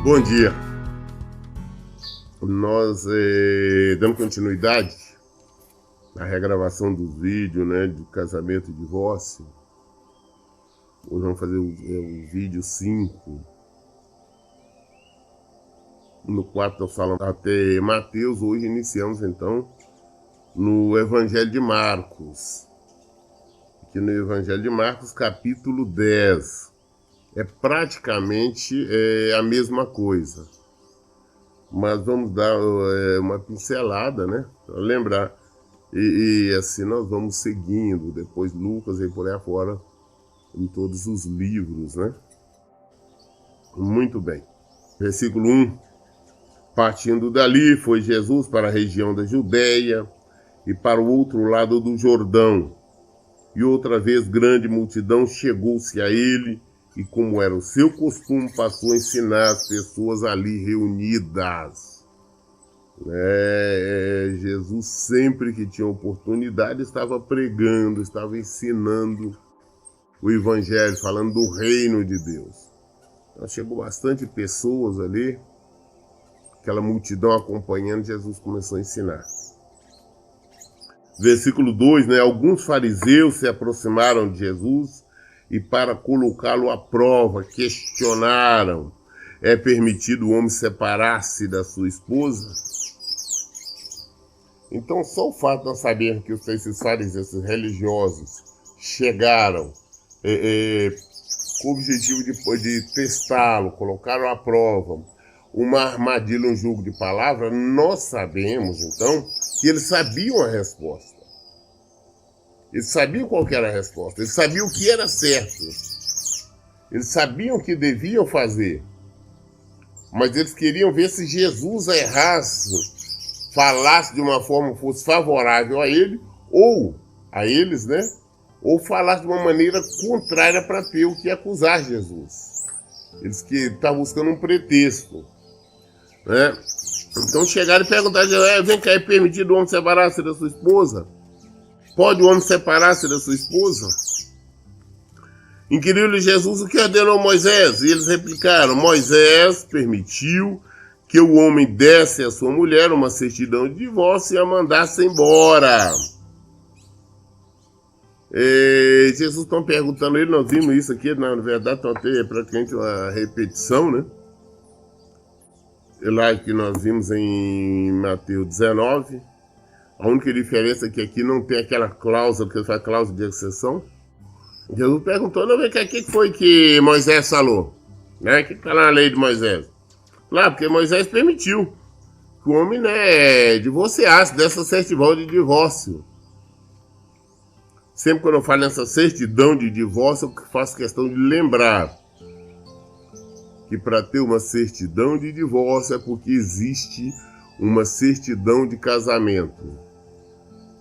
Bom dia. Nós dando continuidade à regravação dos vídeos, né, de casamento e divórcio. Hoje vamos fazer o vídeo 5. No 4 nós falamos até Mateus. Hoje iniciamos então no Evangelho de Marcos. Aqui no Evangelho de Marcos, capítulo 10. É praticamente a mesma coisa. Mas vamos dar uma pincelada, né? Para lembrar. E assim nós vamos seguindo. Depois Lucas e por aí afora, em todos os livros, né? Muito bem. Versículo 1. Partindo dali, foi Jesus para a região da Judéia e para o outro lado do Jordão. E outra vez grande multidão chegou-se a ele, e como era o seu costume, passou a ensinar as pessoas ali reunidas. Jesus sempre que tinha oportunidade estava pregando, estava ensinando o Evangelho, falando do reino de Deus. Então, chegou bastante pessoas ali, aquela multidão acompanhando, Jesus começou a ensinar. Versículo 2, né? Alguns fariseus se aproximaram de Jesus e para colocá-lo à prova, questionaram: é permitido o homem separar-se da sua esposa? Então, só o fato de nós sabermos que esses fariseus, esses religiosos, chegaram com o objetivo de testá-lo, colocaram à prova, uma armadilha, um jogo de palavra, nós sabemos, então, que eles sabiam a resposta. Eles sabiam qual que era a resposta. Eles sabiam o que era certo. Eles sabiam o que deviam fazer. Mas eles queriam ver se Jesus errasse, falasse de uma forma que fosse favorável a ele, ou a eles, né? Ou falasse de uma maneira contrária para ter o que acusar Jesus. Eles que estavam buscando um pretexto, né? Então chegaram e perguntaram: vem cá, é permitido o homem separar-se da sua esposa? Pode o homem separar-se da sua esposa? Inquiriu-lhe Jesus o que ordenou Moisés. E eles replicaram: Moisés permitiu que o homem desse à sua mulher uma certidão de divórcio e a mandasse embora. Jesus estão perguntando a ele, nós vimos isso aqui, na verdade, é praticamente uma repetição, né? Lá que nós vimos em Mateus 19. A única diferença é que aqui não tem aquela cláusula, que faz cláusula de exceção. Jesus perguntou: não, o que foi que Moisés falou? Né? O que está na lei de Moisés? Claro, porque Moisés permitiu que o homem, né, divorciasse dessa certidão de divórcio. Sempre quando eu falo nessa certidão de divórcio, eu faço questão de lembrar que para ter uma certidão de divórcio é porque existe uma certidão de casamento.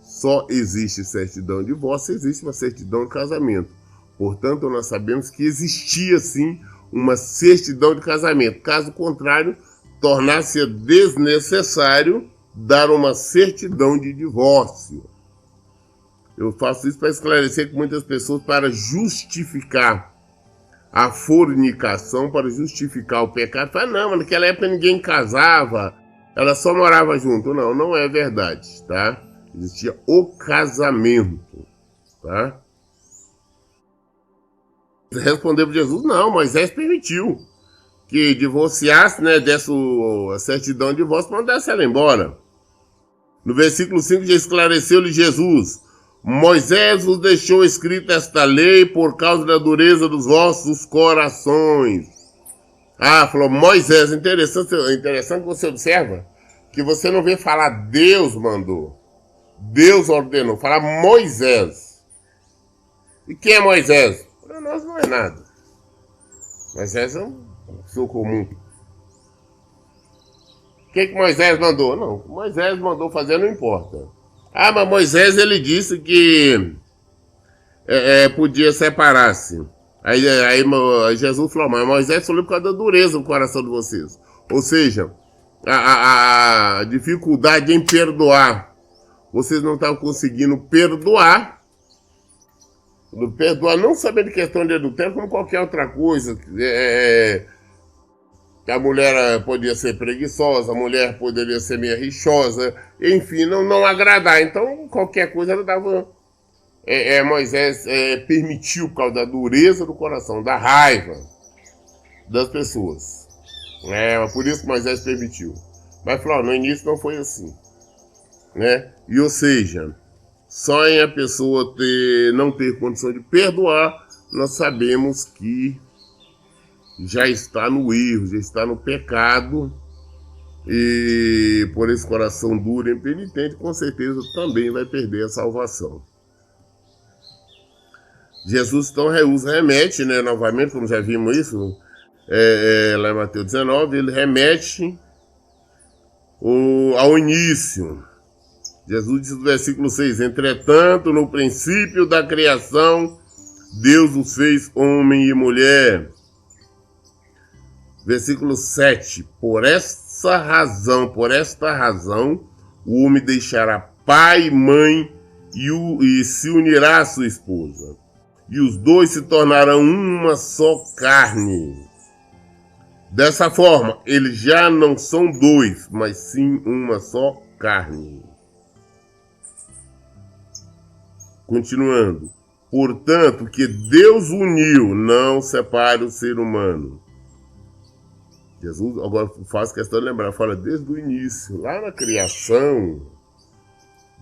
Só existe certidão de divórcio, existe uma certidão de casamento. Portanto, nós sabemos que existia sim uma certidão de casamento. Caso contrário, tornar-se desnecessário dar uma certidão de divórcio. Eu faço isso para esclarecer que muitas pessoas, para justificar a fornicação, para justificar o pecado, falam: não, mas naquela época ninguém casava, ela só morava junto. Não, não é verdade, tá? Existia o casamento, tá? Respondeu para Jesus: não, Moisés permitiu que divorciasse, né, desse a certidão de divórcio, mandasse ela embora. No versículo 5 já esclareceu-lhe Jesus: Moisés vos deixou escrita esta lei por causa da dureza dos vossos corações. Falou Moisés. Interessante que você observa que você não vê falar Deus mandou, Deus ordenou, fala Moisés. E quem é Moisés? Para nós não é nada. Moisés é uma pessoa comum. O que Moisés mandou? Não, Moisés mandou fazer, não importa. Mas Moisés, ele disse que podia separar-se. Aí Jesus falou: mas Moisés falou por causa da dureza do coração de vocês. Ou seja, a dificuldade em perdoar. Vocês não estavam conseguindo perdoar. Perdoar não somente questão de adultério, como qualquer outra coisa. A mulher podia ser preguiçosa, a mulher poderia ser meio rixosa, enfim, não agradar. Então, qualquer coisa ela dava. Moisés permitiu, por causa da dureza do coração, da raiva das pessoas. Por isso que Moisés permitiu. Mas falou, no início não foi assim. Né? E ou seja, só em a pessoa não ter condição de perdoar, nós sabemos que já está no erro, já está no pecado, e por esse coração duro e impenitente, com certeza também vai perder a salvação. Jesus então remete, né, novamente, como já vimos isso, lá em Mateus 19, ele remete ao início. Jesus diz no versículo 6, entretanto, no princípio da criação, Deus os fez homem e mulher. Versículo 7, por esta razão, o homem deixará pai e mãe e se unirá à sua esposa. E os dois se tornarão uma só carne. Dessa forma, eles já não são dois, mas sim uma só carne. Continuando. Portanto, que Deus uniu, não separe o ser humano. Jesus agora faz questão de lembrar, fala desde o início, lá na criação,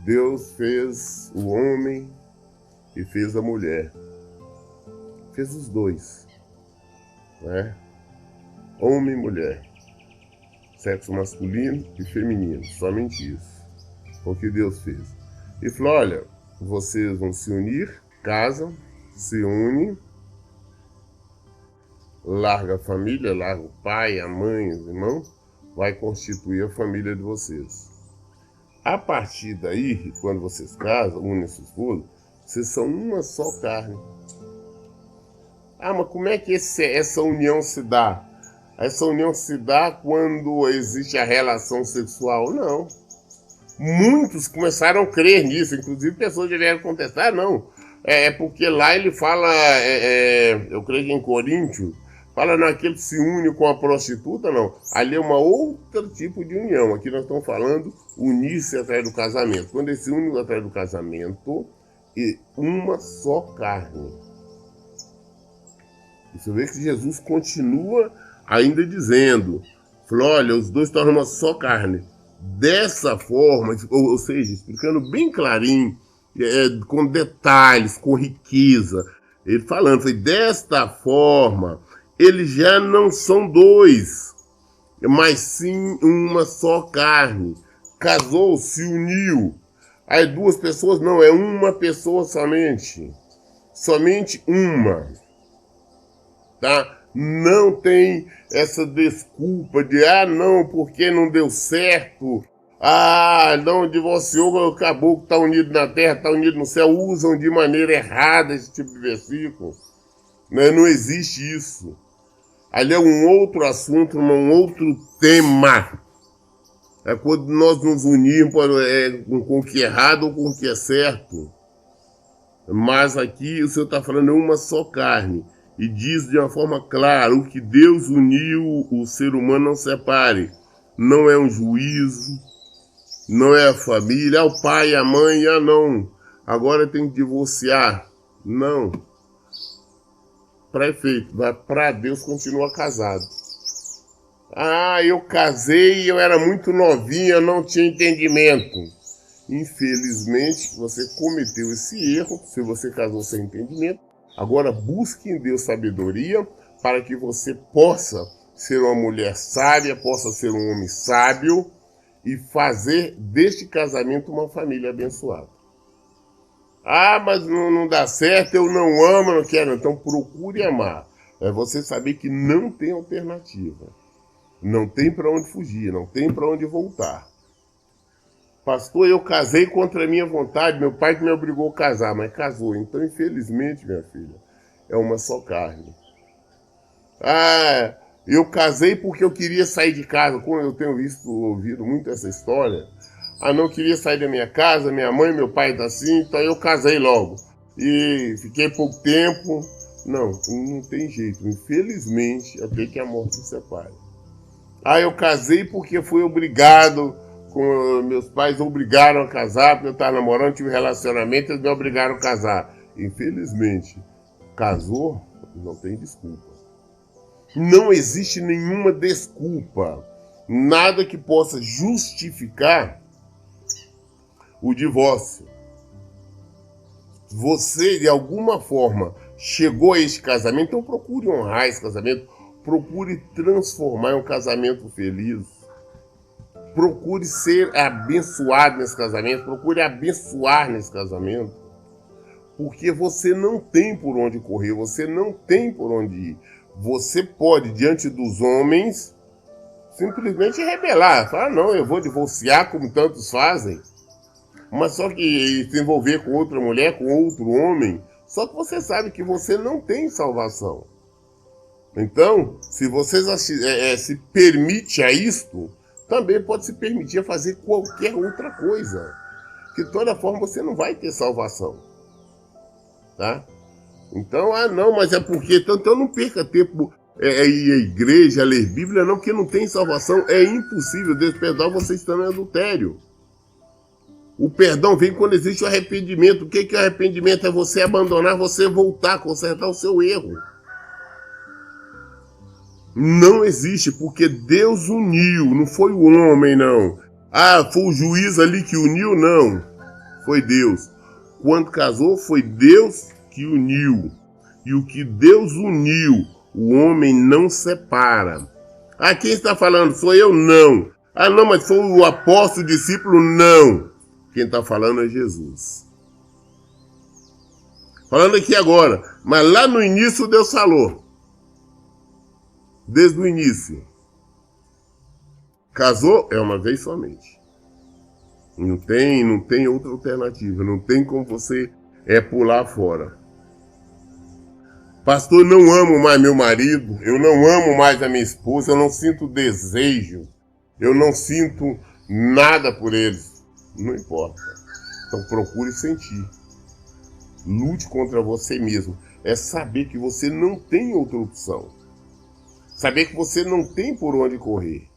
Deus fez o homem e fez a mulher. Fez os dois, né? Homem e mulher, sexo masculino e feminino, somente isso. Foi o que Deus fez. E falou, olha, vocês vão se unir, casam, se unem, larga a família, larga o pai, a mãe, os irmãos, vai constituir a família de vocês. A partir daí, quando vocês casam, unem sua esposa, vocês são uma só carne. Mas como é que essa união se dá? Essa união se dá quando existe a relação sexual? Não. Muitos começaram a crer nisso, inclusive pessoas já vieram contestar, não. Porque lá ele fala, eu creio que em Coríntios, fala naquele que se une com a prostituta, não. Ali é uma outro tipo de união. Aqui nós estamos falando unir-se através do casamento. Quando eles se unem através do casamento, é uma só carne. Você vê que Jesus continua ainda dizendo, falou, olha, os dois tornam uma só carne. Dessa forma, ou seja, explicando bem clarinho, com detalhes, com riqueza, ele falando, foi desta forma, eles já não são dois, mas sim uma só carne. Casou, se uniu. Aí duas pessoas, não, é uma pessoa somente. Somente uma. Tá? Não tem essa desculpa de, não, porque não deu certo. Não, divorciou, acabou que está unido na terra, está unido no céu. Usam de maneira errada esse tipo de versículo. Não existe isso. Ali é um outro assunto, um outro tema. É quando nós nos unirmos com o que é errado ou com o que é certo. Mas aqui o Senhor está falando uma só carne. E diz de uma forma clara, o que Deus uniu, o ser humano não separe. Não é um juízo, não é a família, o pai, a mãe, não. Agora tem que divorciar. Não. Para efeito, para Deus continua casado. Eu casei, eu era muito novinha, não tinha entendimento. Infelizmente, você cometeu esse erro, se você casou sem entendimento. Agora busque em Deus sabedoria para que você possa ser uma mulher sábia, possa ser um homem sábio e fazer deste casamento uma família abençoada. Mas não dá certo, eu não amo, não quero. Então procure amar. É você saber que não tem alternativa. Não tem para onde fugir, não tem para onde voltar. Pastor, eu casei contra a minha vontade, meu pai que me obrigou a casar, mas casou. Então, infelizmente, minha filha, é uma só carne. Eu casei porque eu queria sair de casa. Como eu tenho ouvido muito essa história. Não queria sair da minha casa, minha mãe, meu pai tá assim, então eu casei logo. E fiquei pouco tempo. Não tem jeito. Infelizmente, até que a morte nos separe. Ah, eu casei porque fui obrigado, meus pais obrigaram a casar, porque eu estava namorando, tive relacionamento, eles me obrigaram a casar. Infelizmente, casou, não tem desculpa. Não existe nenhuma desculpa, nada que possa justificar o divórcio. Você, de alguma forma, chegou a este casamento, então procure honrar esse casamento, procure transformar em um casamento feliz. Procure ser abençoado nesse casamento, procure abençoar nesse casamento. Porque você não tem por onde correr, você não tem por onde ir. Você pode, diante dos homens, simplesmente rebelar. Falar, não, eu vou divorciar como tantos fazem. Mas só que se envolver com outra mulher, com outro homem, só que você sabe que você não tem salvação. Então, se você se permite a isto, também pode se permitir a fazer qualquer outra coisa. Que de toda forma você não vai ter salvação. Tá? Então, não, mas é porque... Então não perca tempo ir à igreja, a ler Bíblia, não, porque não tem salvação. É impossível Deus perdoar você estando em adultério. O perdão vem quando existe o arrependimento. O que é arrependimento? É você abandonar, você voltar, consertar o seu erro. Não existe, porque Deus uniu, não foi o homem, não. Ah, foi o juiz ali que uniu, não. Foi Deus. Quando casou, foi Deus que uniu. E o que Deus uniu, o homem não separa. Ah, quem está falando? Sou eu? Não. Ah, não, mas foi o apóstolo, o discípulo? Não. Quem está falando é Jesus. Falando aqui agora, mas lá no início Deus falou. Desde o início. Casou é uma vez somente. Não tem outra alternativa. Não tem como você pular fora. Pastor, não amo mais meu marido. Eu não amo mais a minha esposa. Eu não sinto desejo. Eu não sinto nada por eles. Não importa. Então procure sentir. Lute contra você mesmo. É saber que você não tem outra opção. Saber que você não tem por onde correr.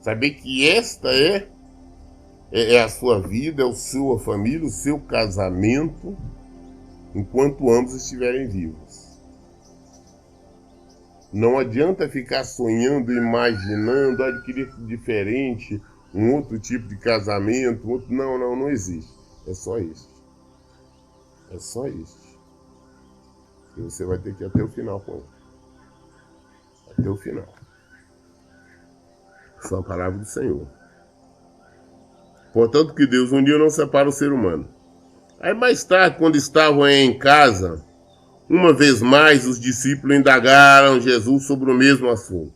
Saber que esta é a sua vida, é a sua família, o seu casamento, enquanto ambos estiverem vivos. Não adianta ficar sonhando, imaginando, adquirir diferente, um outro tipo de casamento. Não existe. É só este. É só este. E você vai ter que ir até o final com ele. Até o final. Essa é a palavra do Senhor. Portanto, que Deus uniu não separa o ser humano. Aí mais tarde, quando estavam em casa, uma vez mais os discípulos indagaram Jesus sobre o mesmo assunto.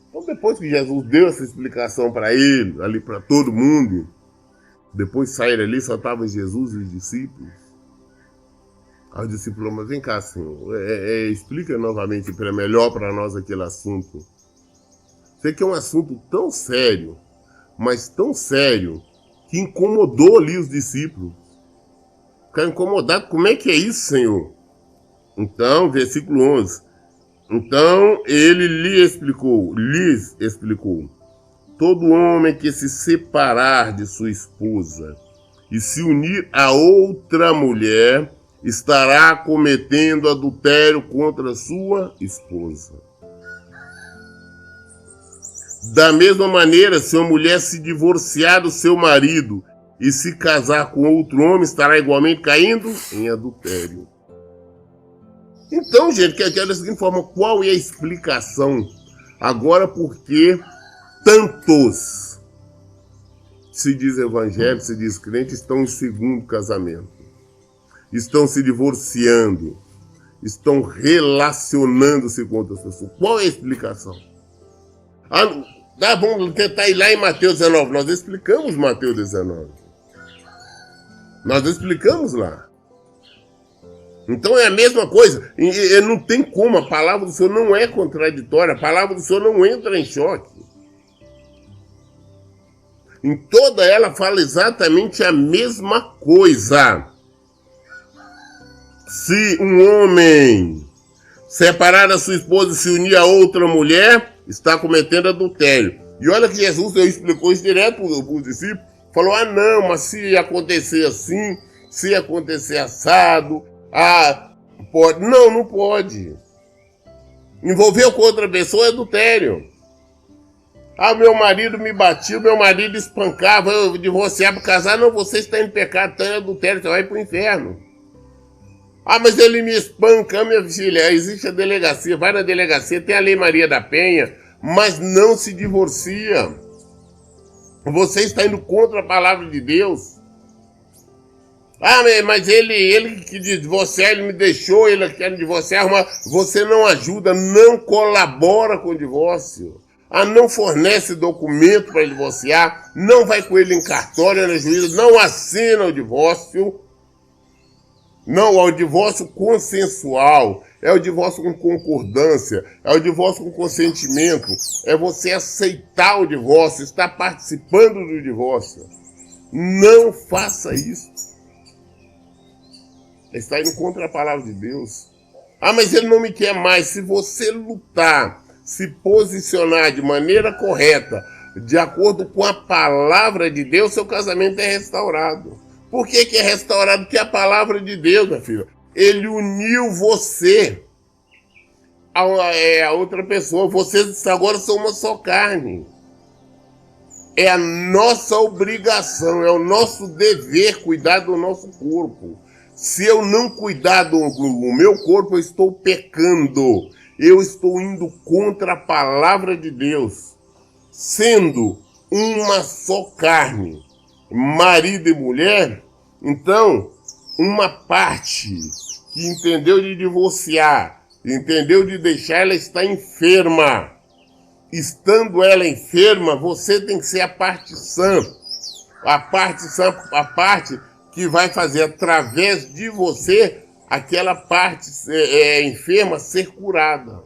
Então depois que Jesus deu essa explicação para ele, ali para todo mundo, depois de sair ali, só estavam Jesus e os discípulos. Aí o discípulo, mas vem cá, Senhor, explica novamente melhor para nós aquele assunto. Sei que é um assunto tão sério, mas tão sério, que incomodou ali os discípulos. Ficaram incomodados, como é que é isso, Senhor? Então, versículo 11. Então ele lhes explicou, todo homem que se separar de sua esposa e se unir a outra mulher, estará cometendo adultério contra sua esposa. Da mesma maneira, se uma mulher se divorciar do seu marido e se casar com outro homem, estará igualmente caindo em adultério. Então, gente, quero da seguinte forma, qual é a explicação? Agora, porque tantos se diz evangélico, se diz crente, estão em segundo casamento. Estão se divorciando, estão relacionando-se com outras pessoas. Qual é a explicação? Vamos tentar ir lá em Mateus 19. Nós explicamos Mateus 19. Nós explicamos lá. Então é a mesma coisa. E não tem como, a palavra do Senhor não é contraditória, a palavra do Senhor não entra em choque. Em toda ela fala exatamente a mesma coisa. Se um homem separar a sua esposa e se unir a outra mulher, está cometendo adultério. E olha que Jesus explicou isso direto para os discípulos. Falou, não, mas se acontecer assim, se acontecer assado, pode. Não, não pode. Envolveu com outra pessoa é adultério. Meu marido me batia, meu marido espancava, eu divorciava para casar. Não, você está em pecado, está em adultério, você vai para o inferno. Mas ele me espanca, minha filha. Existe a delegacia, vai na delegacia, tem a Lei Maria da Penha, mas não se divorcia. Você está indo contra a palavra de Deus. Mas ele que divorciar, ele me deixou, ele quer divorciar, mas você não ajuda, não colabora com o divórcio. Não fornece documento para divorciar, não vai com ele em cartório na juíza, não assina o divórcio. Não, é o divórcio consensual, é o divórcio com concordância, é o divórcio com consentimento, é você aceitar o divórcio, estar participando do divórcio. Não faça isso. Está indo contra a palavra de Deus. Mas ele não me quer mais. Se você lutar, se posicionar de maneira correta, de acordo com a palavra de Deus, seu casamento é restaurado. Por que é restaurado? Porque é a palavra de Deus, minha filha. Ele uniu você a outra pessoa. Vocês agora são uma só carne. É a nossa obrigação, é o nosso dever cuidar do nosso corpo. Se eu não cuidar do meu corpo, eu estou pecando. Eu estou indo contra a palavra de Deus. Sendo uma só carne, marido e mulher, então, uma parte que entendeu de divorciar, entendeu de deixar, ela está enferma. Estando ela enferma, você tem que ser a parte sã. A parte que vai fazer através de você aquela parte enferma ser curada.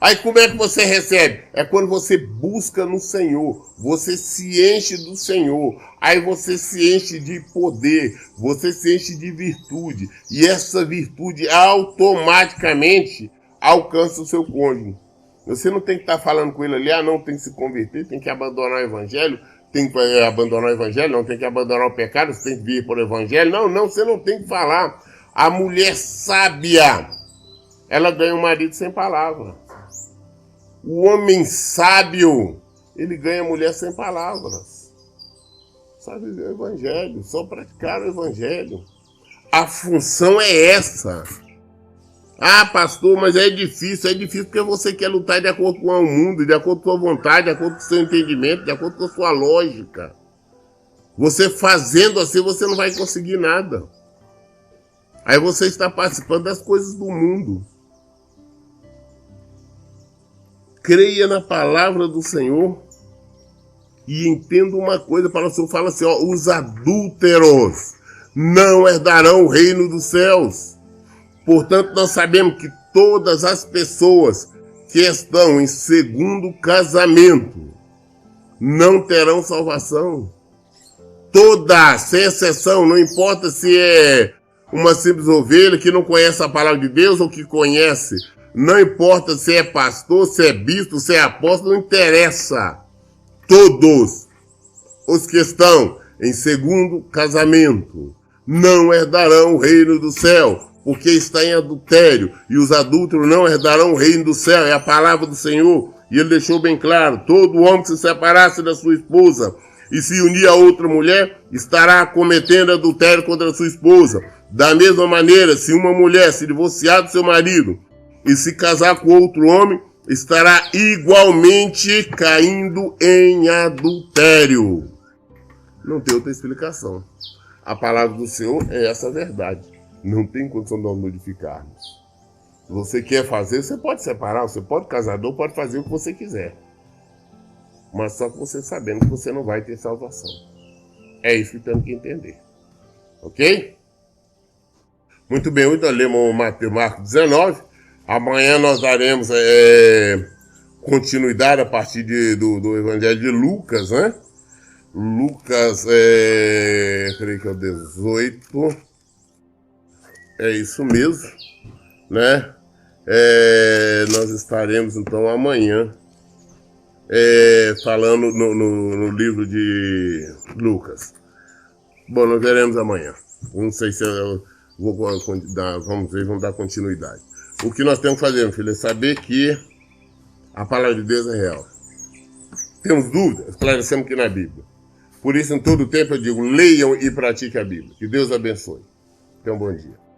Aí como é que você recebe? É quando você busca no Senhor, você se enche do Senhor, aí você se enche de poder, você se enche de virtude, e essa virtude automaticamente alcança o seu cônjuge. Você não tem que estar falando com ele ali, não, tem que se converter, tem que abandonar o evangelho, tem que abandonar o evangelho, não tem que abandonar o pecado, você tem que vir para o evangelho. Não, você não tem que falar. A mulher sábia, ela ganha um marido sem palavra. O homem sábio, ele ganha mulher sem palavras. Sabe o evangelho, só praticar o evangelho. A função é essa. Pastor, mas é difícil porque você quer lutar de acordo com o mundo, de acordo com a sua vontade, de acordo com o seu entendimento, de acordo com a sua lógica. Você fazendo assim, você não vai conseguir nada. Aí você está participando das coisas do mundo. Creia na palavra do Senhor e entenda uma coisa, para o Senhor fala assim, os adúlteros não herdarão o reino dos céus. Portanto, nós sabemos que todas as pessoas que estão em segundo casamento não terão salvação. Todas, sem exceção, não importa se é uma simples ovelha que não conhece a palavra de Deus ou que conhece. Não importa se é pastor, se é bispo, se é apóstolo, não interessa. Todos os que estão em segundo casamento não herdarão o reino do céu, porque está em adultério, e os adúlteros não herdarão o reino do céu. É a palavra do Senhor, e ele deixou bem claro, todo homem que se separasse da sua esposa e se unir a outra mulher, estará cometendo adultério contra a sua esposa. Da mesma maneira, se uma mulher se divorciar do seu marido e se casar com outro homem, estará igualmente caindo em adultério. Não tem outra explicação. A palavra do Senhor é essa verdade. Não tem condição de nós modificarmos. Se você quer fazer, você pode separar, você pode casador, pode fazer o que você quiser. Mas só que você sabendo que você não vai ter salvação. É isso que temos que entender. Ok? Muito bem, hoje nós lemos Marcos 19. Amanhã nós daremos continuidade a partir do Evangelho de Lucas, né? Lucas, creio que é o 18. É isso mesmo, né? Nós estaremos então amanhã falando no livro de Lucas. Bom, nós veremos amanhã. Não sei se eu vamos dar continuidade. O que nós temos que fazer, meu filho, é saber que a palavra de Deus é real. Temos dúvidas? Esclarecemos que na Bíblia. Por isso, em todo tempo, eu digo, leiam e pratiquem a Bíblia. Que Deus abençoe. Tenham um bom dia.